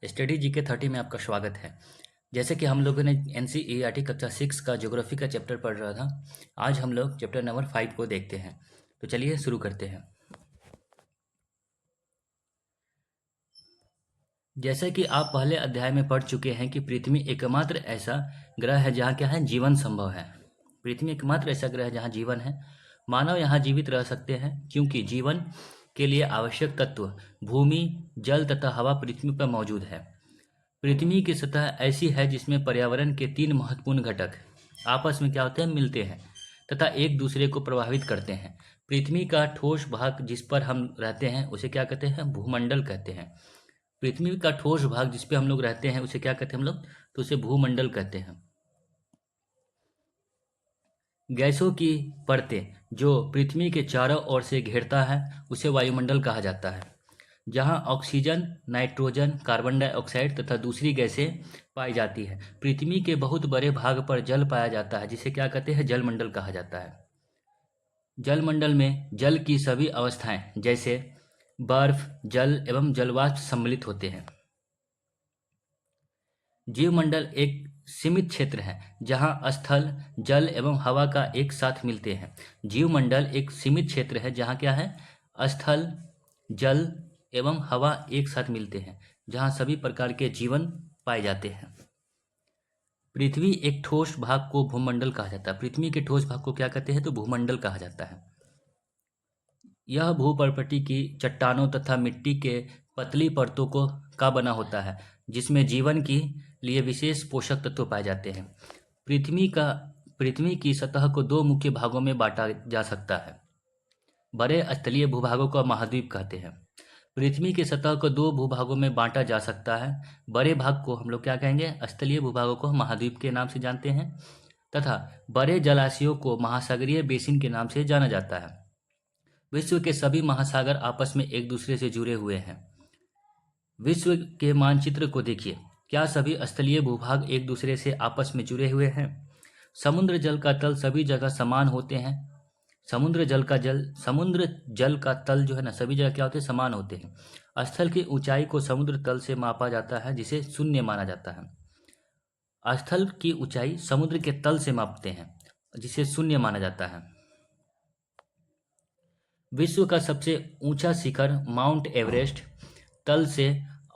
Study GK 30 में आपका स्वागत है। जैसे कि हम लोगों ने एनसीईआरटी कक्षा 6 का ज्योग्राफी का चैप्टर पढ़ रहा था। आज हम लोग चैप्टर नंबर 5 को देखते हैं। तो चलिए शुरू करते हैं। जैसे कि आप पहले अध्याय में पढ़ चुके हैं कि पृथ्वी एकमात्र ऐसा ग्रह है जहाँ क्या है, जीवन संभव है। पृथ्वी एकमात्र ऐसा ग्रह है जहाँ जीवन है। मानव यहाँ जीवित रह सकते हैं क्योंकि जीवन के लिए आवश्यक तत्व भूमि, जल तथा हवा पृथ्वी पर मौजूद है। पृथ्वी की सतह ऐसी है जिसमें पर्यावरण के 3 महत्वपूर्ण घटक आपस में क्या होते हैं, मिलते हैं तथा एक दूसरे को प्रभावित करते हैं। पृथ्वी का ठोस भाग जिस पर हम रहते हैं उसे क्या कहते हैं, भूमंडल कहते हैं। पृथ्वी का ठोस भाग जिस पे हम लोग रहते हैं उसे क्या कहते हैं हम लोग, तो उसे भूमंडल कहते हैं। गैसों की परतें जो पृथ्वी के चारों ओर से घेरता है उसे वायुमंडल कहा जाता है, जहां ऑक्सीजन, नाइट्रोजन, कार्बन डाइऑक्साइड तथा दूसरी गैसें पाई जाती है। पृथ्वी के बहुत बड़े भाग पर जल पाया जाता है जिसे क्या कहते हैं, जलमंडल कहा जाता है। जलमंडल में जल की सभी अवस्थाएं जैसे बर्फ, जल एवं जलवाष्प सम्मिलित होते हैं। जीवमंडल एक सीमित क्षेत्र है जहां स्थल, जल एवं हवा का एक साथ मिलते हैं। जीवमंडल एक सीमित क्षेत्र है जहां क्या है, स्थल, जल एवं हवा एक साथ मिलते हैं, जहां सभी प्रकार के जीवन पाए जाते हैं। पृथ्वी एक ठोस भाग को भूमंडल कहा जाता है। पृथ्वी के ठोस भाग को क्या कहते हैं, तो भूमंडल कहा जाता है। यह भूपर्वती की चट्टानों तथा मिट्टी के पतली परतों को का बना होता है जिसमें जीवन के लिए विशेष पोषक तत्व पाए जाते हैं। पृथ्वी की सतह को 2 मुख्य भागों में बांटा जा सकता है। बड़े स्थलीय भूभागों को महाद्वीप कहते हैं। पृथ्वी की सतह को 2 भूभागों में बांटा जा सकता है। बड़े भाग को हम लोग क्या कहेंगे, स्थलीय भूभागों को महाद्वीप के नाम से जानते हैं तथा बड़े जलाशयों को महासागरीय बेसिन के नाम से जाना जाता है। विश्व के सभी महासागर आपस में एक दूसरे से जुड़े हुए हैं। विश्व के मानचित्र को देखिए, क्या सभी स्थलीय भूभाग एक दूसरे से आपस में जुड़े हुए हैं? समुद्र जल का तल सभी जगह समान होते हैं। समुद्र जल का तल जो है ना, सभी जगह क्या होते हैं, समान होते हैं। स्थल की ऊंचाई को समुद्र तल से मापा जाता है जिसे शून्य माना जाता है। स्थल की ऊंचाई समुद्र के तल से मापते हैं जिसे शून्य माना जाता है। विश्व का सबसे ऊंचा शिखर माउंट एवरेस्ट तल से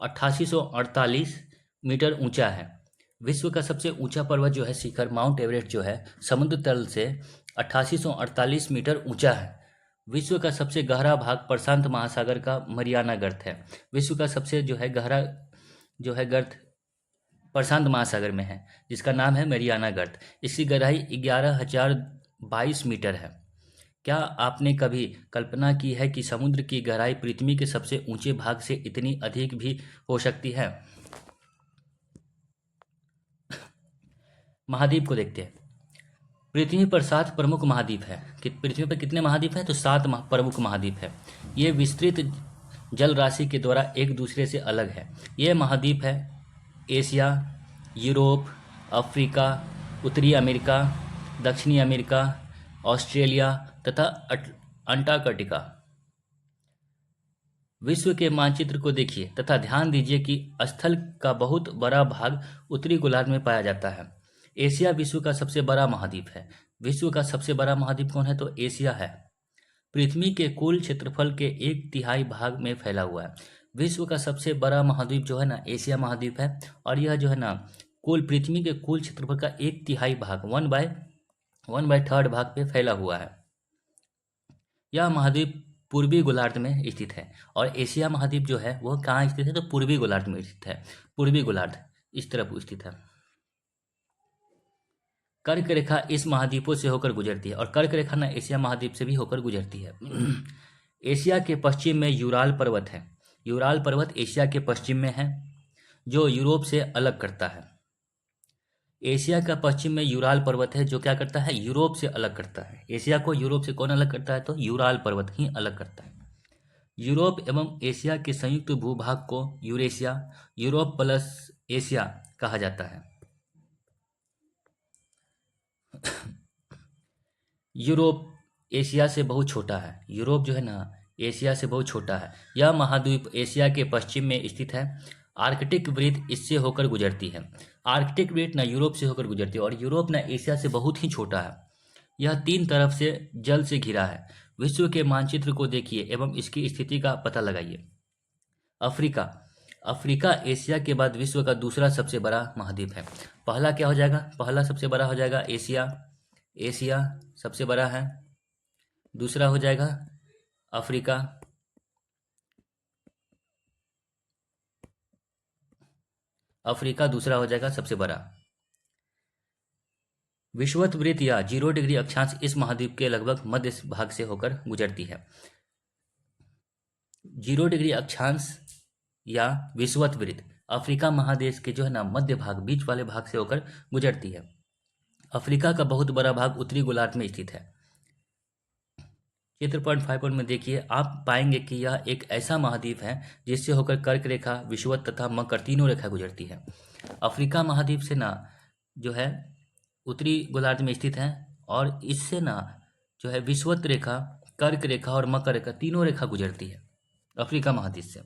8848 मीटर ऊंचा है। विश्व का सबसे ऊंचा पर्वत जो है, शिखर माउंट एवरेस्ट जो है, समुद्र तल से 8848 मीटर ऊंचा है। विश्व का सबसे गहरा भाग प्रशांत महासागर का मरियाना गर्त है। विश्व का सबसे जो है गहरा जो है गर्त प्रशांत महासागर में है जिसका नाम है मरियाना गर्त। इसकी गहराई 11,022 मीटर है। क्या आपने कभी कल्पना की है कि समुद्र की गहराई पृथ्वी के सबसे ऊंचे भाग से इतनी अधिक भी हो सकती है? महाद्वीप को देखते हैं। पृथ्वी पर 7 प्रमुख महाद्वीप है। कि पृथ्वी पर कितने महाद्वीप हैं, तो 7 प्रमुख महाद्वीप है। ये विस्तृत जल राशि के द्वारा एक दूसरे से अलग है। ये महाद्वीप है एशिया, यूरोप, अफ्रीका, उत्तरी अमेरिका, दक्षिणी अमेरिका, ऑस्ट्रेलिया तथा अंटार्कटिका। विश्व के मानचित्र को देखिए तथा ध्यान दीजिए कि स्थल का बहुत बड़ा भाग उत्तरी गोलार्ध में पाया जाता है। एशिया विश्व का सबसे बड़ा महाद्वीप है। विश्व का सबसे बड़ा महाद्वीप कौन है, तो एशिया है। पृथ्वी के कुल क्षेत्रफल के 1/3 भाग में फैला हुआ है। विश्व का सबसे बड़ा महाद्वीप जो है ना, एशिया महाद्वीप है। और यह जो है ना, कुल पृथ्वी के कुल क्षेत्रफल का 1/3 भाग 1/3 भाग पे फैला हुआ है। यह महाद्वीप पूर्वी गोलार्ध में स्थित है। और एशिया महाद्वीप जो है वह कहाँ स्थित है, तो पूर्वी गोलार्ध में स्थित है। पूर्वी गोलार्ध इस तरफ स्थित है। कर्क रेखा इस महाद्वीपों से होकर गुजरती है और कर्क रेखा ना एशिया महाद्वीप से भी होकर गुजरती है। एशिया के पश्चिम में यूराल पर्वत है। यूराल पर्वत एशिया के पश्चिम में है जो यूरोप से अलग करता है। एशिया का पश्चिम में यूराल पर्वत है जो क्या करता है, यूरोप से अलग करता है। एशिया को यूरोप से कौन अलग करता है, तो यूराल पर्वत ही अलग करता है। यूरोप एवं एशिया के संयुक्त भूभाग को यूरेशिया, यूरोप प्लस एशिया कहा जाता है। यूरोप एशिया से बहुत छोटा है। यूरोप जो है ना, एशिया से बहुत छोटा है। यह महाद्वीप एशिया के पश्चिम में स्थित है। आर्कटिक वृत्त इससे होकर गुजरती है। आर्कटिक वृत्त ना यूरोप से होकर गुजरती है, और यूरोप ना एशिया से बहुत ही छोटा है। यह 3 तरफ से जल से घिरा है। विश्व के मानचित्र को देखिए एवं इसकी स्थिति का पता लगाइए। अफ्रीका। अफ्रीका एशिया के बाद विश्व का दूसरा सबसे बड़ा महाद्वीप है। पहला क्या हो जाएगा? पहला सबसे बड़ा हो जाएगा एशिया। एशिया सबसे बड़ा है। दूसरा हो जाएगा अफ्रीका। अफ्रीका दूसरा हो जाएगा सबसे बड़ा। विषुवत वृत्त या 0 डिग्री अक्षांश इस महाद्वीप के लगभग मध्य भाग से होकर गुजरती है। 0 डिग्री अक्षांश या विषुवत वृत्त अफ्रीका महादेश के जो है ना मध्य भाग, बीच वाले भाग से होकर गुजरती है। अफ्रीका का बहुत बड़ा भाग उत्तरी गोलार्ध में स्थित है। चित्र पॉइंट 5 में देखिए, आप पाएंगे कि यह एक ऐसा महाद्वीप है जिससे होकर कर्क रेखा, विषुवत तथा मकर तीनों रेखा गुजरती है। अफ्रीका महाद्वीप से ना जो है उत्तरी गोलार्ध में स्थित है, और इससे ना जो है विषुवत रेखा, कर्क रेखा और मकर रेखा तीनों रेखा गुजरती है अफ्रीका महाद्वीप से।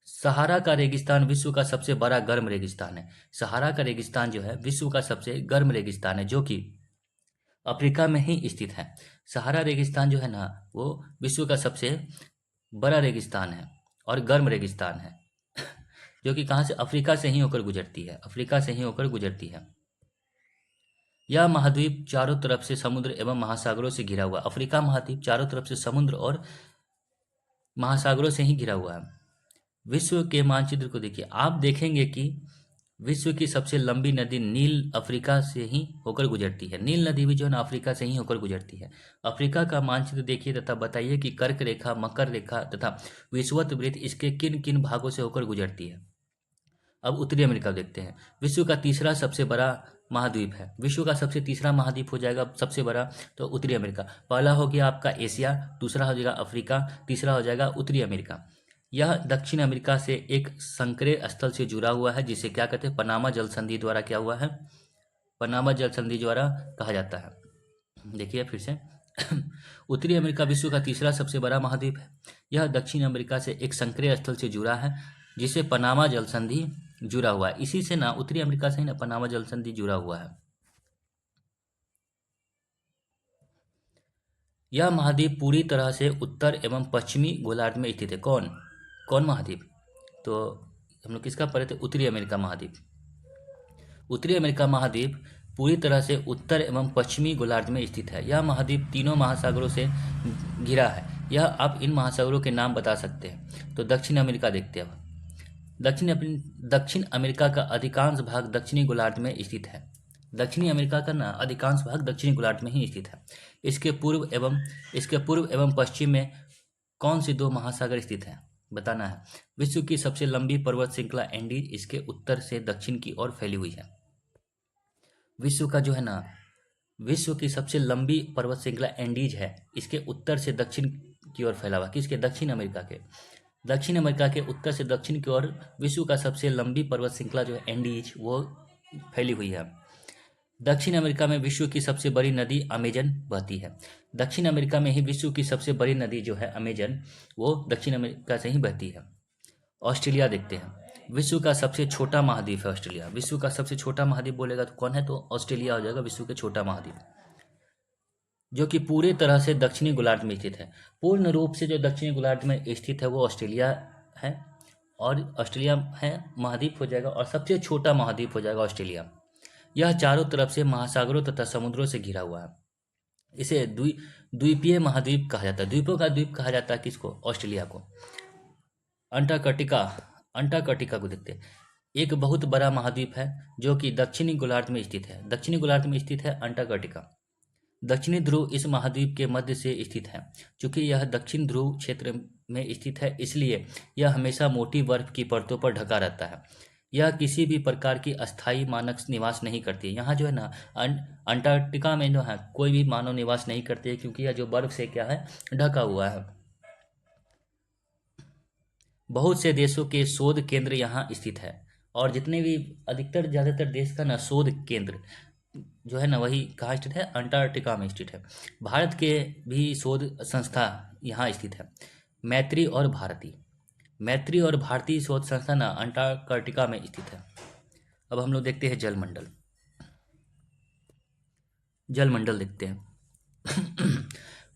सहारा का रेगिस्तान विश्व का सबसे बड़ा गर्म रेगिस्तान है। सहारा का रेगिस्तान जो है विश्व का सबसे गर्म रेगिस्तान है, जो कि अफ्रीका में ही स्थित है। सहारा रेगिस्तान जो है ना वो विश्व का सबसे बड़ा रेगिस्तान है और गर्म रेगिस्तान है, जो कि कहाँ से? अफ्रीका से ही होकर गुजरती है। अफ्रीका से ही होकर गुजरती है। यह महाद्वीप चारों तरफ से समुद्र एवं महासागरों से घिरा हुआ। अफ्रीका महाद्वीप चारों तरफ से समुद्र और महासागरों से ही घिरा हुआ है। विश्व के मानचित्र को देखिए, आप देखेंगे कि विश्व की सबसे लंबी नदी नील अफ्रीका से ही होकर गुजरती है। नील नदी भी जो है ना अफ्रीका से ही होकर गुजरती है। अफ्रीका का मानचित्र देखिए तथा बताइए कि कर्क रेखा, मकर रेखा तथा विषुवत वृत्त इसके किन किन भागों से होकर गुजरती है। अब उत्तरी अमेरिका देखते हैं। विश्व का तीसरा सबसे बड़ा महाद्वीप है। विश्व का सबसे तीसरा महाद्वीप हो जाएगा सबसे बड़ा तो उत्तरी अमेरिका। पहला हो गया आपका एशिया, दूसरा हो जाएगा अफ्रीका, तीसरा हो जाएगा उत्तरी अमेरिका। यह दक्षिण अमेरिका से एक संकरे स्थल से जुड़ा हुआ है, जिसे क्या कहते हैं? पनामा जल संधि द्वारा क्या हुआ है? पनामा जल संधि द्वारा कहा जाता है। देखिए फिर से उत्तरी अमेरिका विश्व का तीसरा सबसे बड़ा महाद्वीप है। यह दक्षिण अमेरिका से एक संकरे स्थल से जुड़ा है, जिसे पनामा जल संधि जुड़ा हुआ है। इसी से ना उत्तरी अमेरिका से ही ना पनामा जल संधि जुड़ा हुआ है। यह महाद्वीप पूरी तरह से उत्तर एवं पश्चिमी गोलार्ध में स्थित है। कौन कौन महाद्वीप? तो हम लोग किसका पढ़े थे? उत्तरी अमेरिका महाद्वीप। उत्तरी अमेरिका महाद्वीप पूरी तरह से उत्तर एवं पश्चिमी गोलार्ध में स्थित है। यह महाद्वीप तीनों महासागरों से घिरा है। यह आप इन महासागरों के नाम बता सकते हैं। तो दक्षिण अमेरिका देखते हैं। दक्षिण अमेरिका का अधिकांश भाग दक्षिणी गोलार्ध में स्थित है। दक्षिणी अमेरिका का ना अधिकांश भाग दक्षिणी गोलार्ध में ही स्थित है। इसके पूर्व एवं पश्चिम में कौन सी 2 महासागर स्थित हैं? बताना है। विश्व की सबसे लंबी पर्वत श्रृंखला एंडीज इसके उत्तर से दक्षिण की ओर फैली हुई है। विश्व का जो है ना विश्व की सबसे लंबी पर्वत श्रृंखला एंडीज है, इसके उत्तर से दक्षिण की ओर फैला हुआ। किसके? दक्षिण अमेरिका के। दक्षिण अमेरिका के उत्तर से दक्षिण की ओर विश्व का सबसे लंबी पर्वत श्रृंखला जो है एंडीज, वो फैली हुई है। दक्षिण अमेरिका में विश्व की सबसे बड़ी नदी अमेजन बहती है। दक्षिण अमेरिका में ही विश्व की सबसे बड़ी नदी जो है अमेजन, वो दक्षिण अमेरिका से ही बहती है। ऑस्ट्रेलिया देखते हैं। विश्व का सबसे छोटा महाद्वीप है ऑस्ट्रेलिया। विश्व का सबसे छोटा महाद्वीप बोलेगा तो कौन है? तो ऑस्ट्रेलिया हो जाएगा विश्व के छोटा महाद्वीप, जो कि पूरी तरह से दक्षिणी गोलार्ध में स्थित है। पूर्ण रूप से जो दक्षिणी गोलार्ध में स्थित है वो ऑस्ट्रेलिया है, और ऑस्ट्रेलिया है महाद्वीप हो जाएगा, और सबसे छोटा महाद्वीप हो जाएगा ऑस्ट्रेलिया। यह चारों तरफ से महासागरों तथा समुद्रों से घिरा हुआ है। इसे द्वीपीय महाद्वीप कहा जाता है। द्वीपों का द्वीप कहा जाता है किसको? ऑस्ट्रेलिया को। अंटार्कटिका को देखते हैं। एक बहुत बड़ा महाद्वीप है जो कि दक्षिणी गोलार्ध में स्थित है। दक्षिणी गोलार्ध में स्थित है अंटार्कटिका। दक्षिणी ध्रुव इस महाद्वीप के मध्य से स्थित है। चूंकि यह दक्षिण ध्रुव क्षेत्र में स्थित है, इसलिए यह हमेशा मोटी बर्फ की परतों पर ढका रहता है। यह किसी भी प्रकार की अस्थायी मानव निवास नहीं करती है। यहाँ जो है ना अंटार्कटिका में जो है कोई भी मानव निवास नहीं करते है, क्योंकि यह जो बर्फ से क्या है ढका हुआ है। बहुत से देशों के शोध केंद्र यहाँ स्थित है, और जितने भी ज़्यादातर देश का ना शोध केंद्र जो है ना वही कहाँ स्थित है? अंटार्कटिका में स्थित है। भारत के भी शोध संस्था यहाँ स्थित है। मैत्री और भारती। मैत्री और भारतीय शोध संस्थान अंटार्कटिका में स्थित है। अब हम लोग देखते हैं जलमंडल। जलमंडल देखते हैं।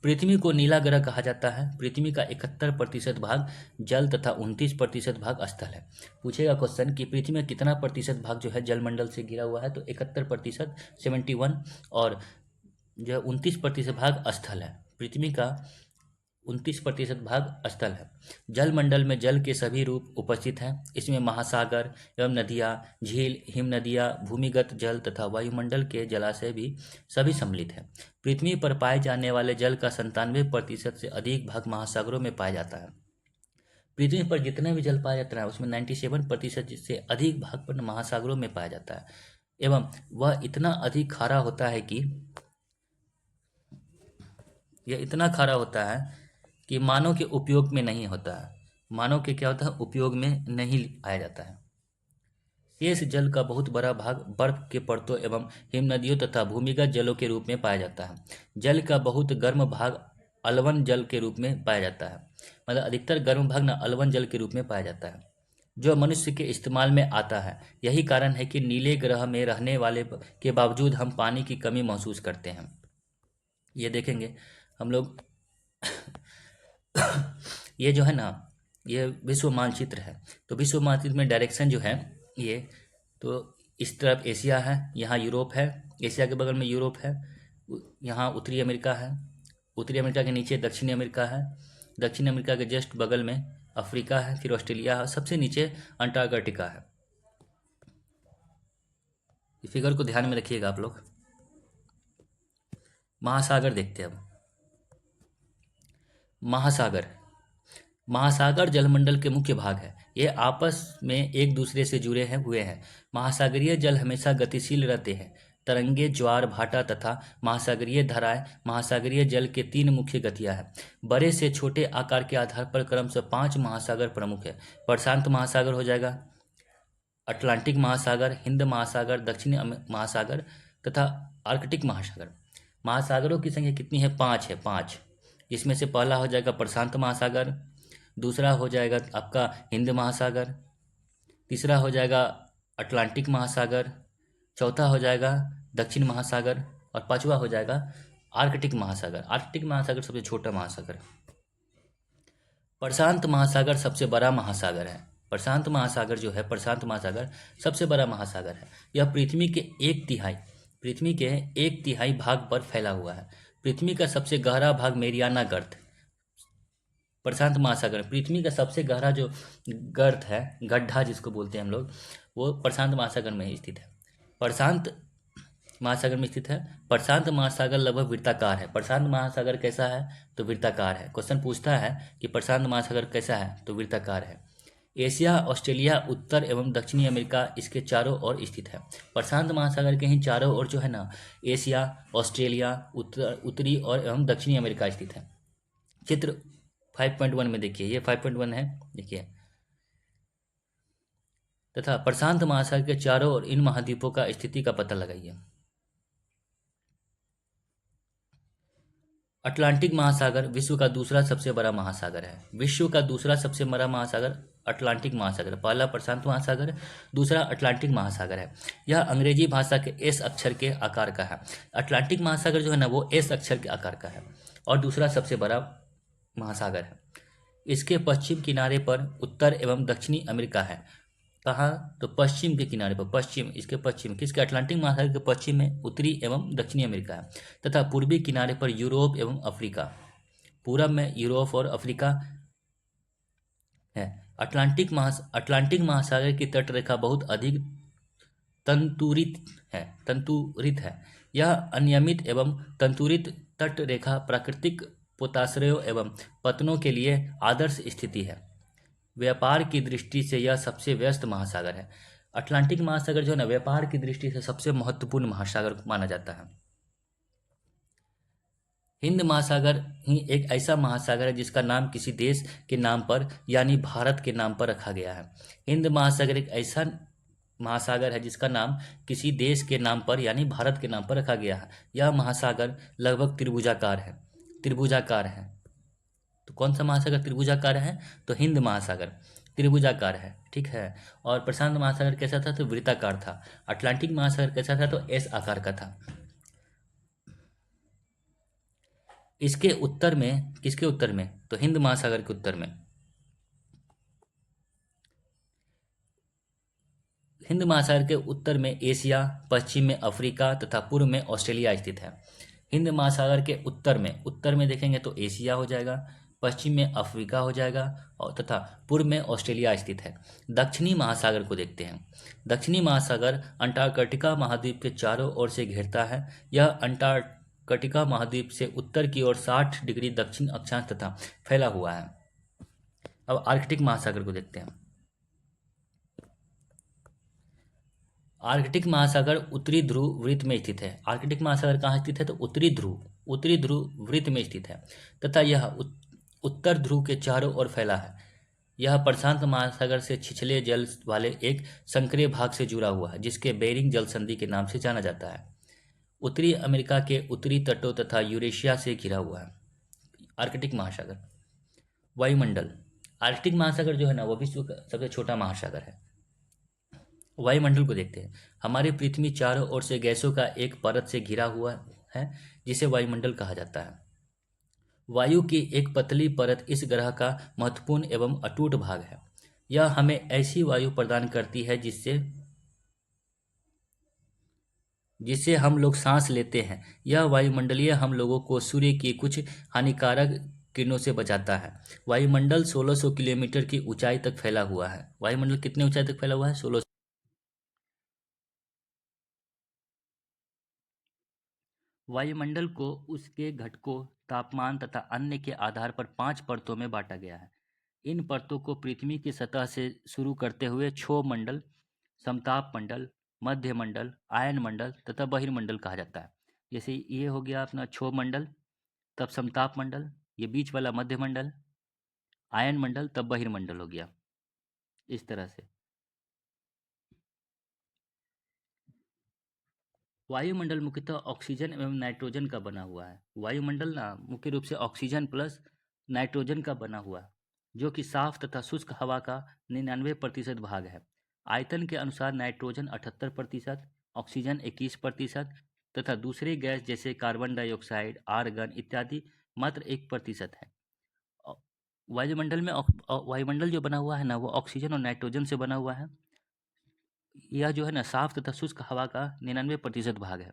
पृथ्वी को नीला ग्रह कहा जाता है। पृथ्वी का 71% भाग जल तथा 29% भाग स्थल है। पूछेगा क्वेश्चन कि पृथ्वी में कितना प्रतिशत भाग जो है जलमंडल से घिरा हुआ है, तो 71%, 71, और जो है 29% भाग स्थल है। पृथ्वी का 29% भाग स्थल है। जलमंडल में जल के सभी रूप उपस्थित हैं। इसमें महासागर एवं नदियाँ, झील, हिम नदियाँ, भूमिगत जल तथा वायुमंडल के जलाशय भी सभी सम्मिलित हैं। पृथ्वी पर पाए जाने वाले जल का 97% से अधिक भाग महासागरों में पाया जाता है। पृथ्वी पर जितना भी जल पाया जाता है उसमें 97% से अधिक भाग पर महासागरों में पाया जाता है, एवं वह इतना अधिक खारा होता है कि यह इतना खारा होता है कि मानव के उपयोग में नहीं होता है। मानव के क्या होता है, उपयोग में नहीं आया जाता है। शेष जल का बहुत बड़ा भाग बर्फ के परतों एवं हिम नदियों तथा भूमिगत जलों के रूप में पाया जाता है। जल का बहुत गर्म भाग अलवन जल के रूप में पाया जाता है। मतलब अधिकतर गर्म भाग न अलवन जल के रूप में पाया जाता है, जो मनुष्य के इस्तेमाल में आता है। यही कारण है कि नीले ग्रह में रहने वाले के बावजूद हम पानी की कमी महसूस करते हैं। ये देखेंगे हम लोग। ये जो है ना, ये विश्व मानचित्र है। तो विश्व मानचित्र में डायरेक्शन जो है ये, तो इस तरफ एशिया है, यहाँ यूरोप है, एशिया के बगल में यूरोप है, यहाँ उत्तरी अमेरिका है, उत्तरी अमेरिका के नीचे दक्षिणी अमेरिका है, दक्षिण अमेरिका के जस्ट बगल में अफ्रीका है, फिर ऑस्ट्रेलिया है, सबसे नीचे अंटार्कटिका है। इस फिगर को ध्यान में रखिएगा आप लोग। महासागर देखते हैं अब। महासागर, महासागर जलमंडल के मुख्य भाग है। ये आपस में एक दूसरे से जुड़े हुए हैं। महासागरीय जल हमेशा गतिशील रहते हैं। तरंगे, ज्वार भाटा तथा महासागरीय धाराएं महासागरीय जल के 3 मुख्य गतियां हैं। बड़े से छोटे आकार के आधार पर क्रमशः 5 महासागर प्रमुख है। प्रशांत महासागर हो जाएगा, अटलांटिक महासागर, हिंद महासागर, दक्षिणी महासागर तथा आर्कटिक महासागर। महासागरों की संख्या कितनी है? 5 है, 5। इसमें से पहला हो जाएगा प्रशांत महासागर, दूसरा हो जाएगा आपका हिंद महासागर, तीसरा हो जाएगा अटलांटिक महासागर, चौथा हो जाएगा दक्षिण महासागर, और पांचवा हो जाएगा आर्कटिक महासागर। आर्कटिक महासागर सबसे छोटा महासागर। प्रशांत महासागर सबसे बड़ा महासागर है। प्रशांत महासागर जो है, प्रशांत महासागर सबसे बड़ा महासागर है। यह पृथ्वी के 1/3 भाग पर फैला हुआ है। पृथ्वी का सबसे गहरा भाग मेरियाना गर्त, प्रशांत महासागर, पृथ्वी का सबसे गहरा जो गर्त है, गड्ढा जिसको बोलते हैं हम लोग, वो प्रशांत महासागर में स्थित है। प्रशांत महासागर में स्थित है। प्रशांत महासागर लगभग वृत्ताकार है। प्रशांत महासागर कैसा है? तो वृत्ताकार है। क्वेश्चन पूछता है कि प्रशांत महासागर कैसा है, तो वृत्ताकार है। एशिया, ऑस्ट्रेलिया, उत्तर एवं दक्षिणी अमेरिका इसके चारों ओर स्थित है। प्रशांत महासागर के ही चारों ओर जो है ना, एशिया, ऑस्ट्रेलिया, उत्तरी और एवं दक्षिणी अमेरिका स्थित है। चित्र 5.1 में देखिए, ये 5.1 है, देखिए। तथा प्रशांत महासागर के चारों ओर इन महाद्वीपों का स्थिति का पता लगाइए। अटलांटिक महासागर विश्व का दूसरा सबसे बड़ा महासागर है। विश्व का दूसरा सबसे बड़ा महासागर अटलांटिक महासागर, पहला प्रशांत महासागर, दूसरा अटलांटिक महासागर है। यह अंग्रेजी भाषा के एस अक्षर के आकार का है। अटलांटिक महासागर जो है ना, वो एस अक्षर के आकार का है और दूसरा सबसे बड़ा महासागर है। इसके पश्चिम किनारे पर उत्तर एवं दक्षिणी अमेरिका है। कहाँ? तो पश्चिम के किनारे पर, पश्चिम, इसके पश्चिम, किसके? अटलांटिक महासागर के पश्चिम में उत्तरी एवं दक्षिणी अमेरिका है तथा पूर्वी किनारे पर यूरोप एवं अफ्रीका, पूरब में यूरोप और अफ्रीका है। अटलांटिक महासागर की तट रेखा बहुत अधिक तंतुरित है। यह अनियमित एवं तंतुरित तट रेखा प्राकृतिक पोताश्रयों एवं पतनों के लिए आदर्श स्थिति है। व्यापार की दृष्टि से यह सबसे व्यस्त महासागर है। अटलांटिक महासागर जो है ना, व्यापार की दृष्टि से सबसे महत्वपूर्ण महासागर माना जाता है। हिंद महासागर ही एक ऐसा महासागर है जिसका नाम किसी देश के नाम पर यानी भारत के नाम पर रखा गया है। हिंद महासागर एक ऐसा महासागर है जिसका नाम किसी देश के नाम पर यानी भारत के नाम पर रखा गया है। यह महासागर लगभग त्रिभुजाकार है। तो कौन सा महासागर त्रिभुजाकार है? तो हिंद महासागर त्रिभुजाकार है, ठीक है। और प्रशांत महासागर कैसा था? तो वृत्ताकार था। अटलांटिक महासागर कैसा था? तो एस आकार का था। इसके उत्तर में, किसके उत्तर में? तो हिंद महासागर के उत्तर में। हिंद महासागर के उत्तर में एशिया, पश्चिम में अफ्रीका तथा पूर्व में ऑस्ट्रेलिया स्थित है। हिंद महासागर के उत्तर में देखेंगे तो एशिया हो जाएगा, पश्चिम में अफ्रीका हो जाएगा और तथा पूर्व में ऑस्ट्रेलिया स्थित है। दक्षिणी महासागर को देखते हैं। दक्षिणी महासागर अंटार्कटिका महाद्वीप के चारों ओर से घेरता है। यह अंटार्कटिका महाद्वीप से उत्तर की ओर 60 डिग्री दक्षिण अक्षांश तथा फैला हुआ है। अब आर्कटिक महासागर को देखते हैं। आर्कटिक महासागर उत्तरी ध्रुव वृत्त में स्थित है। आर्कटिक महासागर कहाँ स्थित है? तो उत्तरी ध्रुव वृत्त में स्थित है तथा यह उत्तर ध्रुव के चारों ओर फैला है। यह प्रशांत महासागर से छिछले जल वाले एक संकरीय भाग से जुड़ा हुआ है जिसके बेरिंग जल संधि के नाम से जाना जाता है। उत्तरी अमेरिका के उत्तरी तटों तथा यूरेशिया से घिरा हुआ है। आर्कटिक महासागर। वायुमंडल। आर्कटिक महासागर जो है ना वो विश्व का सबसे छोटा महासागर है। वायुमंडल को देखते हैं। हमारी पृथ्वी चारों ओर से गैसों का एक परत से घिरा हुआ है जिसे वायुमंडल कहा जाता है। वायु की एक पतली परत इस ग्रह का महत्वपूर्ण एवं अटूट भाग है। यह हमें ऐसी वायु प्रदान करती है जिससे जिससे हम लोग सांस लेते हैं। यह वायुमंडलीय हम लोगों को सूर्य की कुछ हानिकारक किरणों से बचाता है। वायुमंडल 1600 किलोमीटर की ऊंचाई तक फैला हुआ है। वायुमंडल कितने ऊंचाई तक फैला हुआ है? 16। वायुमंडल को उसके घटकों, तापमान तथा अन्य के आधार पर 5 परतों में बांटा गया है। इन परतों को पृथ्वी की सतह से शुरू करते हुए क्षोभ मंडल, समताप मंडल, मध्य मंडल, आयन मंडल तथा बहिर्मंडल कहा जाता है। जैसे ये हो गया अपना क्षोभ मंडल, तब समताप मंडल, ये बीच वाला मध्य मंडल, आयन मंडल, तब बहिर्मंडल हो गया, इस तरह से। वायुमंडल मुख्यतः ऑक्सीजन एवं नाइट्रोजन का बना हुआ है। वायुमंडल ना मुख्य रूप से ऑक्सीजन प्लस नाइट्रोजन का बना हुआ है, जो कि साफ तथा शुष्क हवा का 99% भाग है। आयतन के अनुसार नाइट्रोजन 78%, ऑक्सीजन 21% तथा दूसरे गैस जैसे कार्बन डाइऑक्साइड, आर्गन इत्यादि मात्र 1% है। औ- वायुमंडल में वायुमंडल जो बना हुआ है ना वो ऑक्सीजन और नाइट्रोजन से बना हुआ है। यह जो है ना साफ तथा शुष्क हवा का 99% भाग है।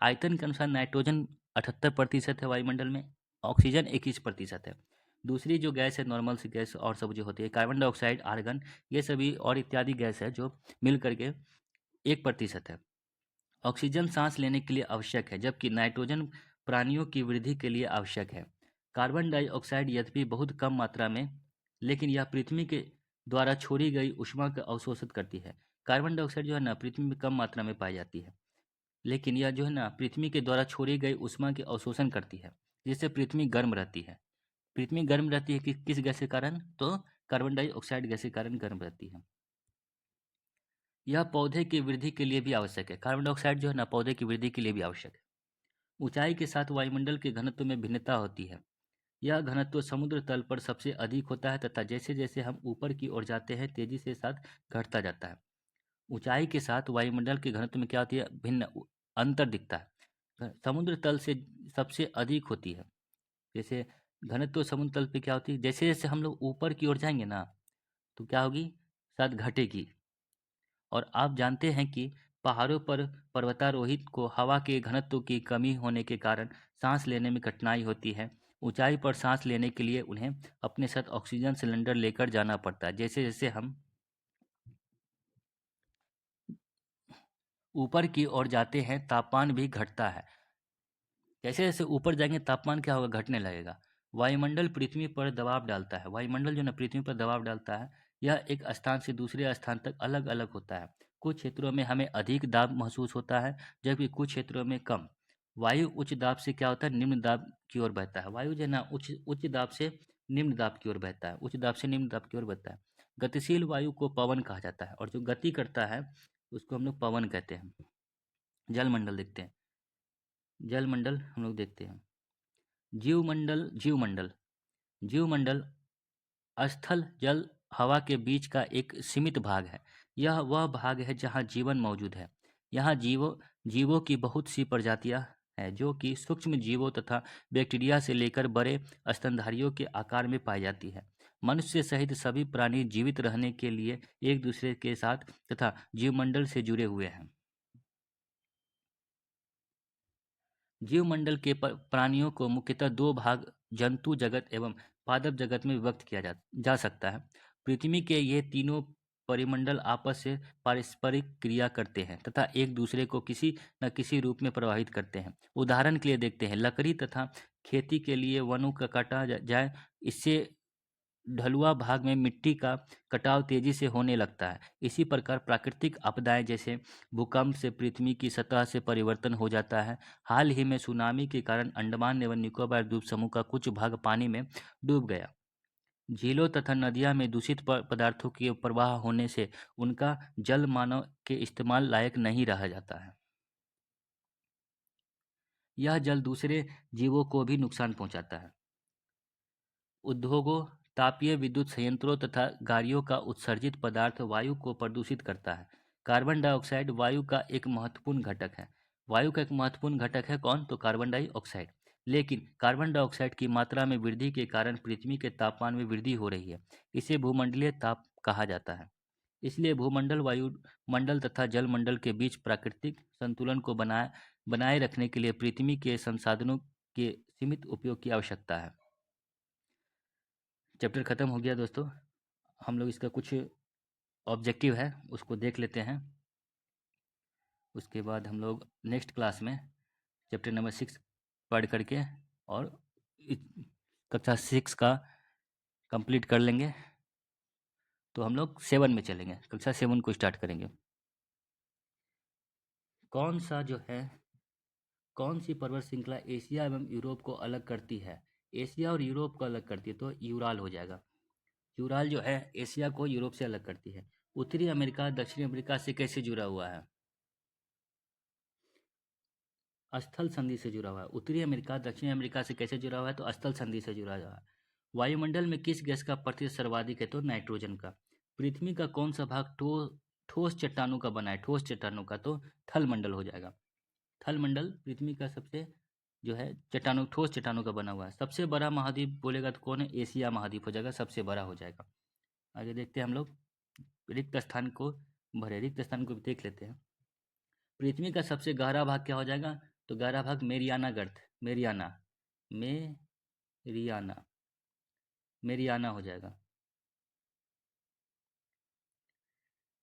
आयतन के अनुसार नाइट्रोजन 78% है वायुमंडल में, ऑक्सीजन 21% है। दूसरी जो गैस है नॉर्मल सी गैस और सब जो होती है कार्बन डाइऑक्साइड, आर्गन, ये सभी और इत्यादि गैस है जो मिल करके 1% है। ऑक्सीजन सांस लेने के लिए आवश्यक है जबकि नाइट्रोजन प्राणियों की वृद्धि के लिए आवश्यक है। कार्बन डाइऑक्साइड यद्यपि बहुत कम मात्रा में, लेकिन यह पृथ्वी के द्वारा छोड़ी गई ऊष्मा का अवशोषित करती है। कार्बन डाइऑक्साइड जो है ना पृथ्वी में कम मात्रा में पाई जाती है, लेकिन यह जो है ना पृथ्वी के द्वारा छोड़ी गई ऊष्मा के अवशोषण करती है, जिससे पृथ्वी गर्म रहती है। पृथ्वी गर्म रहती है किस गैस के कारण? तो कार्बन डाइऑक्साइड गैस के कारण गर्म रहती है। यह पौधे की वृद्धि के लिए भी आवश्यक है। कार्बन डाइऑक्साइड जो है ना पौधे की वृद्धि के लिए भी आवश्यक है। ऊंचाई के साथ वायुमंडल के घनत्व में भिन्नता होती है। यह घनत्व समुद्र तल पर सबसे अधिक होता है तथा जैसे जैसे हम ऊपर की ओर जाते हैं तेजी से साथ घटता जाता है। ऊंचाई के साथ वायुमंडल के घनत्व में क्या होती है? भिन्न अंतर दिखता है। समुद्र तल से सबसे अधिक होती है। जैसे घनत्व समुद्र तल पे क्या होती है? जैसे जैसे हम लोग ऊपर की ओर जाएंगे ना तो क्या होगी? शायद घटेगी। और आप जानते हैं कि पहाड़ों पर पर्वतारोही को हवा के घनत्व की कमी होने के कारण सांस लेने में कठिनाई होती है। ऊंचाई पर सांस लेने के लिए उन्हें अपने साथ ऑक्सीजन सिलेंडर लेकर जाना पड़ता है। जैसे जैसे हम ऊपर की ओर जाते हैं तापमान भी घटता है। जैसे जैसे ऊपर जाएंगे तापमान क्या होगा? घटने लगेगा। वायुमंडल पृथ्वी पर दबाव डालता है। वायुमंडल जो ना पृथ्वी पर दबाव डालता है, यह एक स्थान से दूसरे स्थान तक अलग अलग होता है। कुछ क्षेत्रों में हमें अधिक दाब महसूस होता है जबकि कुछ क्षेत्रों में कम। वायु उच्च दाब से क्या होता है? निम्न दाब की ओर बहता है। वायु जो है ना उच्च उच्च दाब से निम्न दाब की ओर बहता है, उच्च दाब से निम्न दाब की ओर बहता है। गतिशील वायु को पवन कहा जाता है और जो गति करता है उसको हम लोग पवन कहते हैं। जलमंडल देखते हैं। जलमंडल हम लोग देखते हैं। जीवमंडल। जीवमंडल स्थल, जल, हवा के बीच का एक सीमित भाग है। यह वह भाग है जहाँ जीवन मौजूद है। यहाँ जीवों की बहुत सी प्रजातियां हैं जो कि सूक्ष्म जीवों तथा बैक्टीरिया से लेकर बड़े स्तनधारियों के आकार में पाई जाती है। मनुष्य सहित सभी प्राणी जीवित रहने के लिए एक दूसरे के साथ तथा जीवमंडल से जुड़े हुए हैं। जीवमंडल के प्राणियों को मुख्यतः दो भाग, जंतु जगत एवं पादप जगत में विभक्त किया जा सकता है। पृथ्वी के ये तीनों परिमंडल आपस से पारस्परिक क्रिया करते हैं तथा एक दूसरे को किसी न किसी रूप में प्रभावित करते हैं। उदाहरण के लिए देखते हैं, लकड़ी तथा खेती के लिए वनों का काटा जाए, इससे ढलुआ भाग में मिट्टी का कटाव तेजी से होने लगता है। इसी प्रकार प्राकृतिक आपदाएं जैसे भूकंप से पृथ्वी की सतह से परिवर्तन हो जाता है। हाल ही में सुनामी के कारण अंडमान एवं निकोबार द्वीप समूह का कुछ भाग पानी में डूब गया। झीलों तथा नदियां में दूषित पदार्थों के प्रवाह होने से उनका जल मानव के इस्तेमाल लायक नहीं रहा जाता है। यह जल दूसरे जीवों को भी नुकसान पहुंचाता है। उद्योगों, तापीय विद्युत संयंत्रों तथा गाड़ियों का उत्सर्जित पदार्थ वायु को प्रदूषित करता है। कार्बन डाइऑक्साइड वायु का एक महत्वपूर्ण घटक है। वायु का एक महत्वपूर्ण घटक है कौन? तो कार्बन डाइऑक्साइड। लेकिन कार्बन डाइऑक्साइड की मात्रा में वृद्धि के कारण पृथ्वी के तापमान में वृद्धि हो रही है। इसे भूमंडलीय ताप कहा जाता है। इसलिए भूमंडल, वायुमंडल तथा जलमंडल के बीच प्राकृतिक संतुलन को बनाए रखने के लिए पृथ्वी के संसाधनों के सीमित उपयोग की आवश्यकता है। चैप्टर ख़त्म हो गया दोस्तों। हम लोग इसका कुछ ऑब्जेक्टिव है उसको देख लेते हैं। उसके बाद हम लोग नेक्स्ट क्लास में चैप्टर नंबर 6 पढ़ करके और कक्षा 6 का कंप्लीट कर लेंगे। तो हम लोग 7 में चलेंगे, कक्षा 7 को स्टार्ट करेंगे। कौन सा जो है कौन सी पर्वत श्रृंखला एशिया एवं यूरोप को अलग करती है? एशिया और यूरोप को अलग करती है तो यूराल हो जाएगा। यूराल जो है एशिया को यूरोप से अलग करती है। उत्तरी अमेरिका दक्षिणी अमेरिका से कैसे जुड़ा हुआ है? स्थल संधि से जुड़ा हुआ है। उत्तरी अमेरिका दक्षिणी अमेरिका से कैसे जुड़ा हुआ है? तो स्थल संधि से जुड़ा हुआ है। वायुमंडल में किस गैस का प्रतिशत सर्वाधिक है? तो नाइट्रोजन का। पृथ्वी का कौन सा भाग ठोस चट्टानों का बना है? ठोस चट्टानों का, तो थल मंडल हो जाएगा। थल मंडल पृथ्वी का सबसे जो है चट्टानों, ठोस चट्टानों का बना हुआ है। सबसे बड़ा महाद्वीप बोलेगा तो कौन है? एशिया महाद्वीप हो जाएगा, सबसे बड़ा हो जाएगा। आगे देखते हैं हम लोग रिक्त स्थान को भरे, रिक्त स्थान को भी देख लेते हैं। पृथ्वी का सबसे गहरा भाग क्या हो जाएगा? तो गहरा भाग मेरियाना गर्त, मेरियाना मेरियाना हो जाएगा।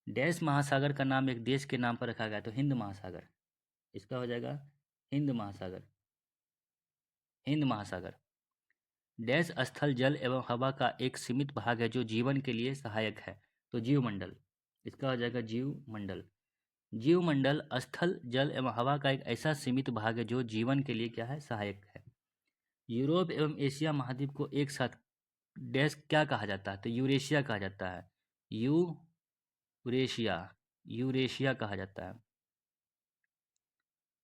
डैश महासागर का नाम एक देश के नाम पर रखा गया तो हिंद महासागर। इसका हो जाएगा हिंद महासागर। हिंद महासागर। डैश स्थल, जल एवं हवा का एक सीमित भाग है जो जीवन के लिए सहायक है तो जीवमंडल। इसका हो जाएगा जीवमंडल। जीवमंडल स्थल, जल एवं हवा का एक ऐसा सीमित भाग है जो जीवन के लिए क्या है? सहायक है। यूरोप एवं एशिया महाद्वीप को एक साथ डैश क्या कहा जाता है? तो यूरेशिया कहा जाता है। यूरेशिया यूरेशिया कहा जाता है।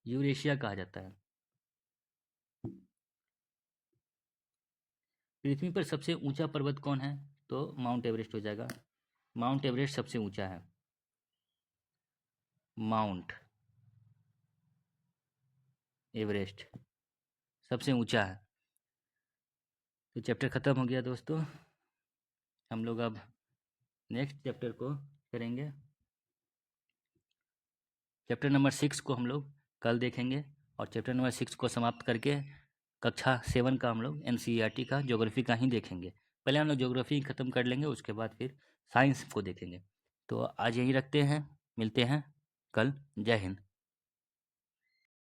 यूरेशिया कहा जाता है। पृथ्वी पर सबसे ऊंचा पर्वत कौन है? तो माउंट एवरेस्ट हो जाएगा। माउंट एवरेस्ट सबसे ऊंचा है। माउंट एवरेस्ट सबसे ऊंचा है। तो चैप्टर ख़त्म हो गया दोस्तों। हम लोग अब नेक्स्ट चैप्टर को करेंगे। चैप्टर नंबर 6 को हम लोग कल देखेंगे और चैप्टर नंबर 6 को समाप्त करके कक्षा 7 का हम लोग एनसीईआरटी का ज्योग्राफी का ही देखेंगे। पहले हम लोग ज्योग्राफी ख़त्म कर लेंगे, उसके बाद फिर साइंस को देखेंगे। तो आज यहीं रखते हैं, मिलते हैं कल। जय हिंद।